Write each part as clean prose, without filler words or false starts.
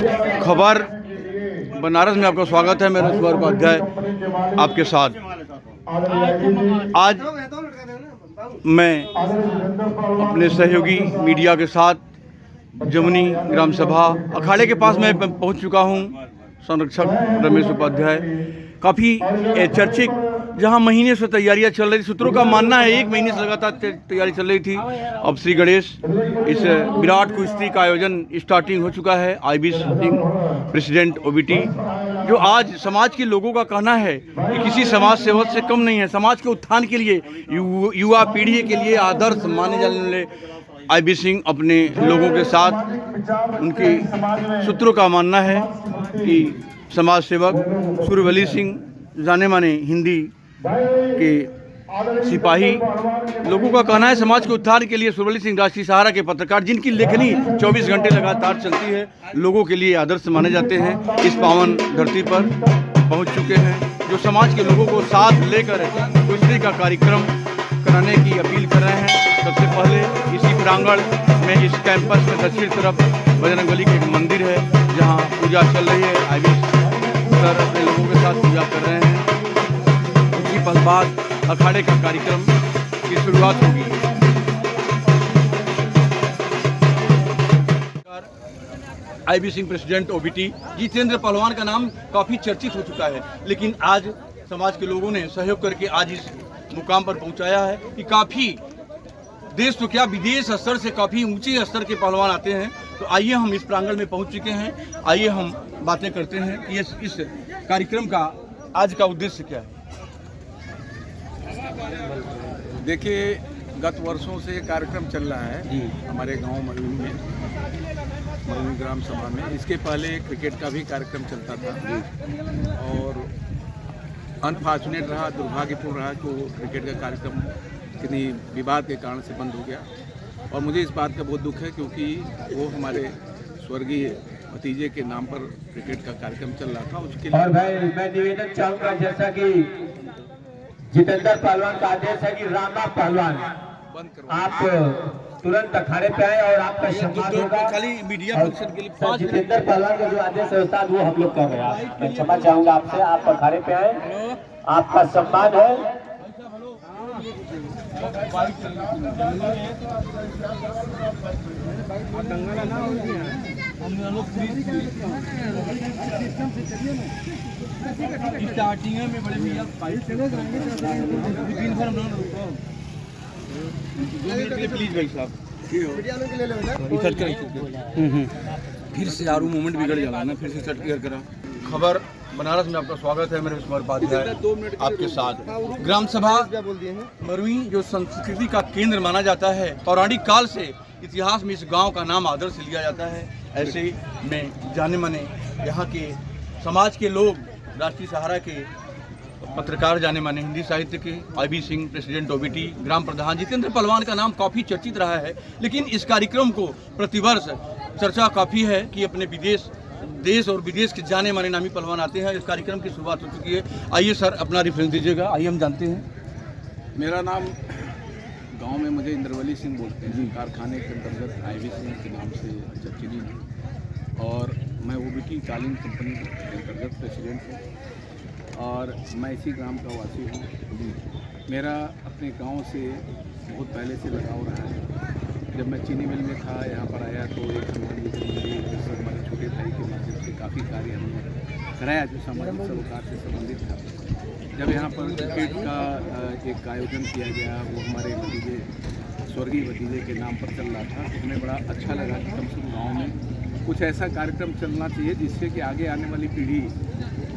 खबर बनारस में आपका स्वागत है। मैं रविशंकर उपाध्याय आपके साथ। आज मैं अपने सहयोगी मीडिया के साथ जमुनी ग्राम सभा अखाड़े के पास मैं पहुंच चुका हूं। संरक्षक रमेश उपाध्याय काफ़ी चर्चित, जहां महीने से तैयारियां चल रही। सूत्रों का मानना है 1 महीने से लगातार तैयारी चल रही थी। अब श्री गणेश इस विराट कुश्ती का आयोजन स्टार्टिंग हो चुका है। IB सिंह प्रेसिडेंट OBT, जो आज समाज के लोगों का कहना है कि किसी समाज सेवक से कम नहीं है। समाज के उत्थान के लिए, युवा पीढ़ी के लिए आदर्श माने जाने वाले IB सिंह अपने लोगों के साथ, उनकी सूत्रों का मानना है कि समाज सेवक सूर्यवली सिंह, जाने माने हिंदी के सिपाही, लोगों का कहना है समाज के उत्थान के लिए सूर्यवली सिंह राष्ट्रीय सहारा के पत्रकार, जिनकी लेखनी 24 घंटे लगातार चलती है, लोगों के लिए आदर्श माने जाते हैं, इस पावन धरती पर पहुंच चुके हैं, जो समाज के लोगों को साथ लेकर कुश्ती का कार्यक्रम कराने की अपील कर रहे हैं। सबसे पहले इसी प्रांगण में, इस कैंपस में दक्षिण तरफ बजरंगबली का एक मंदिर है, जहां पूजा चल रही है। IB सर अपने लोगों के साथ पूजा कर रहे हैं। कुछ ही पल बाद अखाड़े का कार्यक्रम की शुरुआत होगी। IB Singh president OBT Jitendra पहलवान का नाम काफ़ी चर्चित हो चुका है, लेकिन आज समाज के लोगों ने सहयोग करके आज इस मुकाम पर पहुंचाया है कि काफ़ी देश तो क्या विदेश स्तर से काफ़ी ऊंचे स्तर के पहलवान आते हैं। तो आइए हम इस प्रांगण में पहुंच चुके हैं, आइए हम बातें करते हैं कि इस कार्यक्रम का आज का उद्देश्य क्या है। देखिए, गत वर्षों से कार्यक्रम चल रहा है हमारे गांव मरुई में, मरुई ग्राम सभा में। इसके पहले क्रिकेट का भी कार्यक्रम चलता था और अनफॉर्चुनेट रहा, दुर्भाग्यपूर्ण रहा कि वो क्रिकेट का कार्यक्रम किन्हीं विवाद के कारण से बंद हो गया। और मुझे इस बात का बहुत दुख है, क्योंकि वो हमारे स्वर्गीय भतीजे के नाम पर क्रिकेट का कार्यक्रम चल रहा था। उसके लिए और भाई मैं निवेदन चाहूंगा, जैसा कि जितेंद्र पहलवान का आदेश है कि रामा पहलवान बंद करो, आप तुरंत अखाड़े पे आए और आपका सम्मान होगा। खाली मीडिया फंक्शन के लिए जितेंद्र पहलवान का जो आदेश है उस्ताद, वो हम लोग कर रहे हैं। मैं क्षमा चाहूंगा आपसे, आप अखाड़े पे आए, आपका सम्मान है। स्टार्टिंग में बड़े भैया प्लीज भाई साहब, फिर से आरू मोमेंट बिगड़ जाला ना, फिर से सेट क्लियर करा। खबर बनारस में आपका स्वागत है। मेरे रविशंकर उपाध्याय आपके साथ। ग्राम सभा मरुई जो संस्कृति का केंद्र माना जाता है, पौराणिक काल से इतिहास में इस गांव का नाम आदर्श लिया जाता है। ऐसे में जाने माने यहाँ के समाज के लोग, राष्ट्रीय सहारा के पत्रकार, जाने माने हिंदी साहित्य के IB सिंह प्रेसिडेंट OBT, ग्राम प्रधान जितेंद्र पहलवान का नाम काफ़ी चर्चित रहा है। लेकिन इस कार्यक्रम को प्रतिवर्ष चर्चा काफ़ी है कि अपने देश और विदेश के जाने माने नामी पहलवान आते हैं। इस कार्यक्रम की शुरुआत हो चुकी है। आइए सर अपना रेफरेंस दीजिएगा, आइए हम जानते हैं। मेरा नाम, गांव में मुझे इंद्रवली सिंह बोलते हैं, कारखाने के अंतर्गत IB सिंह के नाम से चर्चित हूँ, और मैं OBT कालीन कंपनी के अंतर्गत प्रेसिडेंट हूँ और मैं इसी ग्राम का वासी हूँ। मेरा अपने गांव से बहुत पहले से लगाव रहा है। जब मैं चीनी मिल में था, यहाँ पर आया तो एक हमारे छोटे भाई के माध्यम से काफ़ी कार्य हमने कराया जो सामाजिक सरोकार से संबंधित था। जब यहाँ पर क्रिकेट का एक आयोजन किया गया, वो हमारे भतीजे, स्वर्गीय भतीजे के नाम पर चल रहा था, हमें बड़ा अच्छा लगा कि कम से कम गाँव में कुछ ऐसा कार्यक्रम चलना चाहिए जिससे कि आगे आने वाली पीढ़ी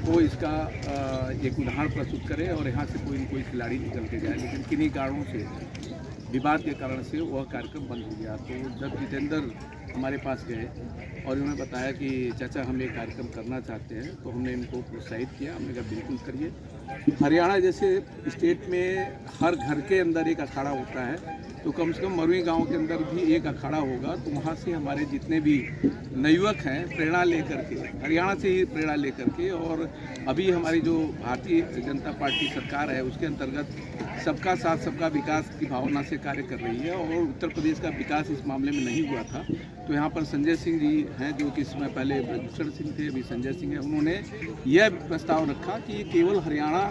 को इसका एक उदाहरण प्रस्तुत करे और यहाँ से कोई न कोई खिलाड़ी निकल के जाए। लेकिन किन्हीं कारणों से, विवाद के कारण से वह कार्यक्रम बंद हो गया। तो जब जितेंद्र हमारे पास गए और उन्होंने बताया कि चाचा हम एक कार्यक्रम करना चाहते हैं, तो हमने इनको प्रोत्साहित किया। हमने कहा बिल्कुल करिए। हरियाणा जैसे स्टेट में हर घर के अंदर एक अखाड़ा होता है तो कम से कम मरुई गांव के अंदर भी एक अखाड़ा होगा, तो वहाँ से हमारे जितने भी नवयुवक हैं प्रेरणा लेकर के, हरियाणा से ही प्रेरणा लेकर के, और अभी हमारी जो भारतीय जनता पार्टी सरकार है उसके अंतर्गत सबका साथ सबका विकास की भावना से कार्य कर रही है, और उत्तर प्रदेश का विकास इस मामले में नहीं हुआ था। तो यहाँ पर संजय सिंह जी हैं जो कि इस समय पहले ब्रजभूषण सिंह थे, अभी संजय सिंह है। उन्होंने यह प्रस्ताव रखा कि ये केवल हरियाणा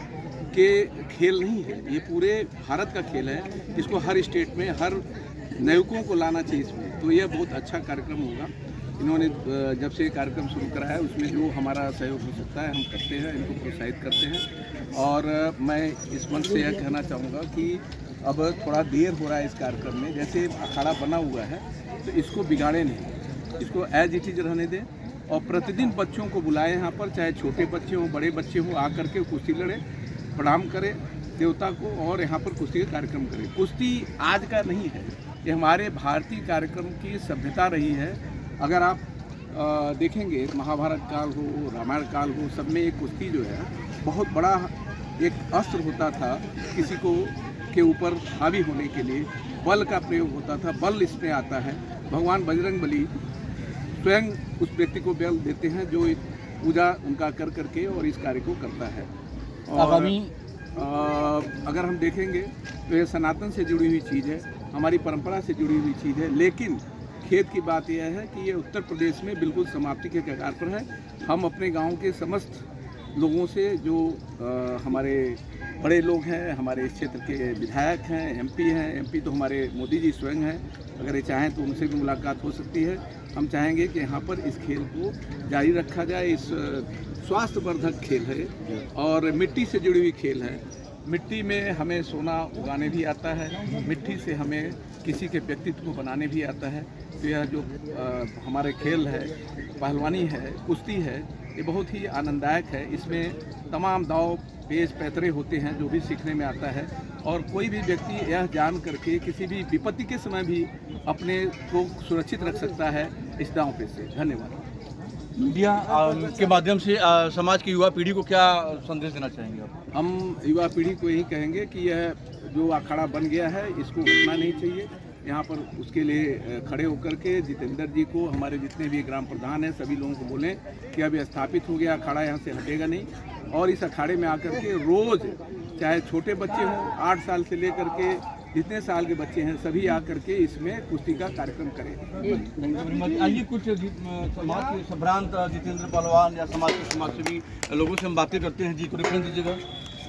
के खेल नहीं है, ये पूरे भारत का खेल है, इसको हर स्टेट में हर नवयुवकों को लाना चाहिए इसमें। तो यह बहुत अच्छा कार्यक्रम होगा। इन्होंने जब से ये कार्यक्रम शुरू करा है उसमें जो हमारा सहयोग हो सकता है हम करते हैं, इनको प्रोत्साहित करते हैं। और मैं इस मंच से यह कहना चाहूँगा कि अब थोड़ा देर हो रहा है इस कार्यक्रम में, जैसे अखाड़ा बना हुआ है तो इसको बिगाड़े नहीं, इसको एज इट इज रहने दें, और प्रतिदिन बच्चों को बुलाएं यहाँ पर, चाहे छोटे बच्चे हों बड़े बच्चे हों, आकर के कुश्ती लड़ें, प्रणाम करें देवता को, और यहाँ पर कुश्ती का कार्यक्रम करें। कुश्ती आज का नहीं है, ये हमारे भारतीय कार्यक्रम की सभ्यता रही है। अगर आप देखेंगे महाभारत काल हो, रामायण काल हो, सब में एक कुश्ती जो है बहुत बड़ा एक अस्त्र होता था, किसी को के ऊपर हावी होने के लिए बल का प्रयोग होता था, बल इसमें आता है। भगवान बजरंगबली स्वयं उस व्यक्ति को बल देते हैं जो पूजा उनका कर करके और इस कार्य को करता है। और अगर हम देखेंगे तो ये सनातन से जुड़ी हुई चीज़ है, हमारी परंपरा से जुड़ी हुई चीज़ है, लेकिन खेद की बात यह है कि ये उत्तर प्रदेश में बिल्कुल समाप्ति के कगार पर है। हम अपने गांव के समस्त लोगों से जो हमारे बड़े लोग हैं, हमारे इस क्षेत्र के विधायक हैं, एमपी तो हमारे मोदी जी स्वयं हैं, अगर ये चाहें तो उनसे भी मुलाकात हो सकती है। हम चाहेंगे कि यहाँ पर इस खेल को जारी रखा जाए। इस स्वास्थ्यवर्धक खेल है और मिट्टी से जुड़ी हुई खेल है। मिट्टी में हमें सोना उगाने भी आता है, मिट्टी से हमें किसी के व्यक्तित्व को बनाने भी आता है। तो यह जो हमारे खेल है, पहलवानी है, कुश्ती है, ये बहुत ही आनंददायक है। इसमें तमाम दाव पेच पैतरे होते हैं जो भी सीखने में आता है, और कोई भी व्यक्ति यह जान करके किसी भी विपत्ति के समय भी अपने को सुरक्षित रख सकता है इस दांव पे से। धन्यवाद। मीडिया के माध्यम से समाज की युवा पीढ़ी को क्या संदेश देना चाहेंगे आप? हम युवा पीढ़ी को यही कहेंगे कि यह जो अखाड़ा बन गया है इसको उठना नहीं चाहिए। यहाँ पर उसके लिए खड़े होकर के जितेंद्र जी को, हमारे जितने भी ग्राम प्रधान हैं, सभी लोगों को बोलें कि अब यह स्थापित हो गया अखाड़ा, यहाँ से हटेगा नहीं। और इस अखाड़े में आकर के रोज़, चाहे छोटे बच्चे हों 8 साल से लेकर के जितने साल के बच्चे हैं, सभी आकर के इसमें कुश्ती का कार्यक्रम करें। आइए कुछ समाज के संभ्रांत जितेंद्र पहलवान या समाज के समाजसेवी लोगों से हम बातें करते हैं। जी को रेफरेंस दीजिएगा।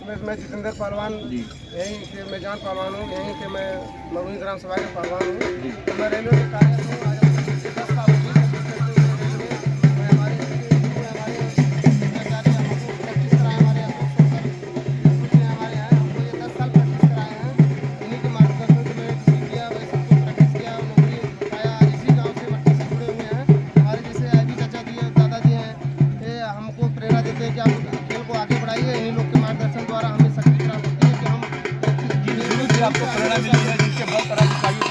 मैं जितेंद्र पहलवान जी, यहीं के मैं जान पहलवान हूँ, यहीं के मैं मरुई ग्राम सभा के पहलवान हूँ। तो मैं रेलवे में कार्यरत हूँ। आज 10 साल हो गए मैं हमारे हमारे हैं, हमको ये 10 साल प्रैक्टिस कराए हैं। इन्हीं के मार्गदर्शन से मैंने सीख किया, वैसे सबको प्रैक्टिस किया, नौकरी पाया। इसी गाँव से मट्टी से जुड़े हुए हैं। हमारे जैसे आईबी चाचा जी हैं, दादाजी हैं, ये हमको प्रेरणा देते हैं कि आप खेल को आगे बढ़ाइए। इन्हीं लोग के मार्गदर्शन द्वारा हमें शक्ति प्राप्त होती है कि हम आपको प्रेरणा मिली है, जिसके बहुत तरह की चाहिए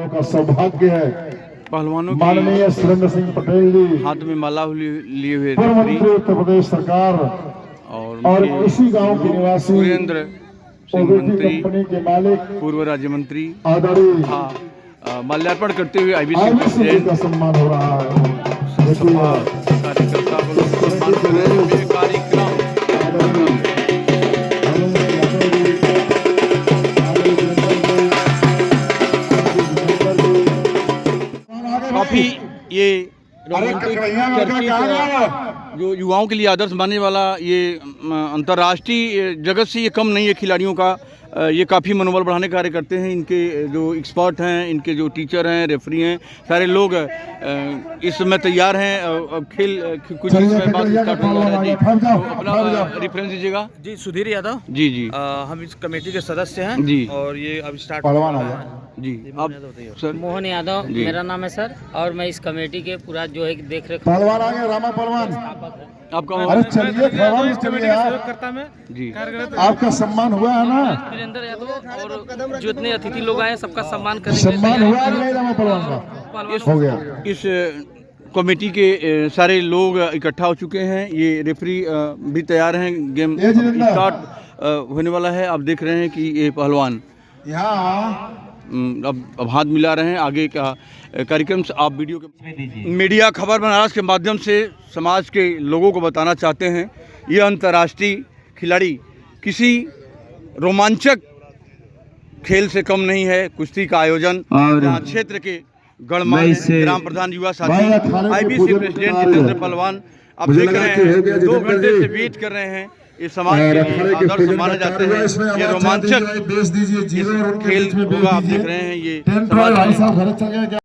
का सौभाग्य है पहलवानों माननीय सुरेंद्र सिंह पटेल जी, हाथ में माला लिए हुए पूर्व मंत्री उत्तर प्रदेश सरकार, और इसी गांव के निवासी सुरेंद्र सिंह ओबीटी मंत्री, कंपनी के मालिक, पूर्व राज्य मंत्री, आदरणीय माल्यार्पण करते हुए आईबीसी आईबीसी प्रेसिडेंट का सम्मान हो रहा है। कार्यकर्ता वालों को सम्मान कर रहे हैं। ये कार्यक्रम काफी ये जो युवाओं के लिए आदर्श मानने वाला ये अंतर्राष्ट्रीय जगत से ये कम नहीं है खिलाड़ियों का। ये काफ़ी मनोबल बढ़ाने का कार्य करते हैं। इनके जो एक्सपर्ट हैं, इनके जो टीचर हैं, रेफरी हैं, सारे लोग इस समय तैयार हैं। अब खेल कुछ समय बाद स्टार्ट हो रहा है। जी, तो अपना रेफरेंस दीजिएगा। जी, सुधीर यादव। जी जी, हम इस कमेटी के सदस्य हैं जी, और ये अब स्टार्ट पहलवान हो आ रहा गया। है। जी, आप सर। मोहन यादव जी। मेरा नाम है सर, और मैं इस कमेटी के पूरा जो है देख रेख पहलवान आ गया, रामा पहलवान। स्थापक है। आपका अरे चलिए खबर में चलिए यार, करता मैं जी आपका सम्मान हुआ है ना? वीरेंद्र यादव और जो इतने अतिथि लोग आए सबका सम्मान करेंगे। सम्मान हुआ कि नहीं रामा पहलवान का? हो गया। इस कमेटी के सारे लोग इकट्ठा हो चुके हैं। ये रेफरी भी तैयार हैं। गेम ये जिंदा। स्टार्ट होने वाला है। आप देख रहे हैं कि ये पहलवान यहाँ अब हाथ मिला रहे हैं। आगे का कार्यक्रम से आप वीडियो के मीडिया खबर बनारस के माध्यम से समाज के लोगों को बताना चाहते हैं, ये अंतर्राष्ट्रीय खिलाड़ी किसी रोमांचक खेल से कम नहीं है। कुश्ती का आयोजन जहाँ क्षेत्र के गणमान्य ग्राम प्रधान युवा साथी IBC प्रेसिडेंट जितेंद्र पहलवान आप देख रहे हैं 2 घंटे से वेट कर रहे हैं। ये समाज के लिए आदर्श माना जाता है। ये रोमांचक खेल होगा। आप देख रहे हैं ये समाज